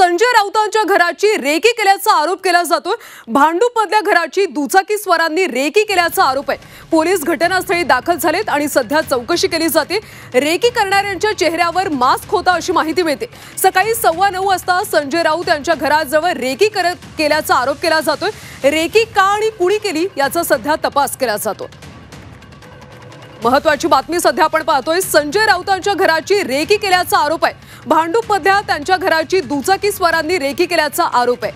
संजय राऊतांच्या घराची रेकी केल्याचा आरोप केला जातोय। भांडूपमधल्या घराची दुचाकीस्वारांनी रेकी केल्याचा आरोप आहे। पोलीस घटनास्थळी दाखल झालेत आणि सध्या चौकशी केली जाते। रेकी करणाऱ्यांच्या चेहऱ्यावर मास्क होता अशी माहिती मिळते। सकाळी 9:15 वाजता संजय राऊत यांच्या घराजवळ रेकी केल्याचा आरोप केला जातोय। रेकी का आणि कुणी केली याचा सध्या तपास केला जातो। महत्त्वाची बातमी सध्या आपण पाहतोय। संजय राऊतांच्या घराची रेकी केल्याचा आरोप आहे। भांडूपमधल्या त्यांच्या घराची दुचाकीस्वारांनी रेकी केल्याचा आरोप आहे।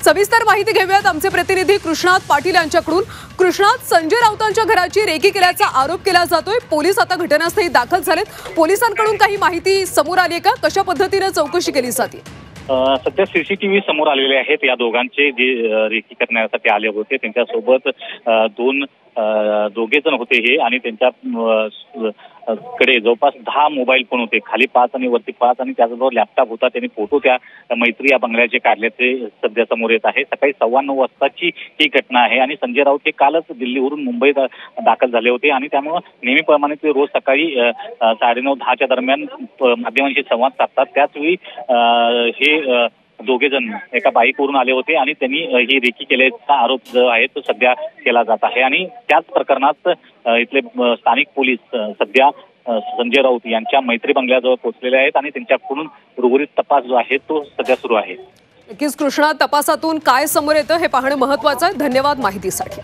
सविस्तर माहिती घेऊयात आमचे प्रतिनिधी कृष्णात पाटील यांच्याकडून। कृष्णात, संजय राऊतांच्या घराची रेकी केल्याचा आरोप केला जातोय। पोलीस आता घटनास्थळी दाखल झालेत। पोलिसांकडून काही माहिती समोर आली का? कशा पद्धतीने चौकशी केली जाते? सध्या सीसीटीव्ही समोर आलेले आहेत। या दोघांचे जे रेकी करण्यासाठी आले होते त्यांच्यासोबत दोघे जण होते हे, आणि त्यांच्या कडे जवळपास 10 मोबाईल फोन होते। खाली 5 आणि वरती 5, आणि त्याचबरोबर लॅपटॉप होता। त्यांनी फोटो त्या मैत्री या बंगल्याचे काढल्याचे सध्या समोर येत आहे। सकाळी 9:15 वाजताची ही घटना आहे, आणि संजय राऊत हे कालच दिल्लीवरून मुंबईत दाखल झाले होते, आणि त्यामुळे नेहमीप्रमाणे ते रोज सकाळी 9:30-10च्या दरम्यान माध्यमांशी संवाद साधतात। त्याचवेळी हे दोघे जण एका बाईकवरून आले होते, आणि त्यांनी ही रेकी केल्याचा आरोप जो आहे तो सध्या केला जात आहे। आणि त्याच प्रकरणात इथले स्थानिक पोलीस सध्या संजय राऊत यांच्या मैत्री बंगल्याजवळ पोहोचलेले आहेत, आणि त्यांच्याकडून उर्वरित तपास जो आहे तो सध्या सुरू आहे। नक्कीच कृष्णा, तपासातून काय समोर येतं हे पाहणं महत्त्वाचं आहे। धन्यवाद माहितीसाठी।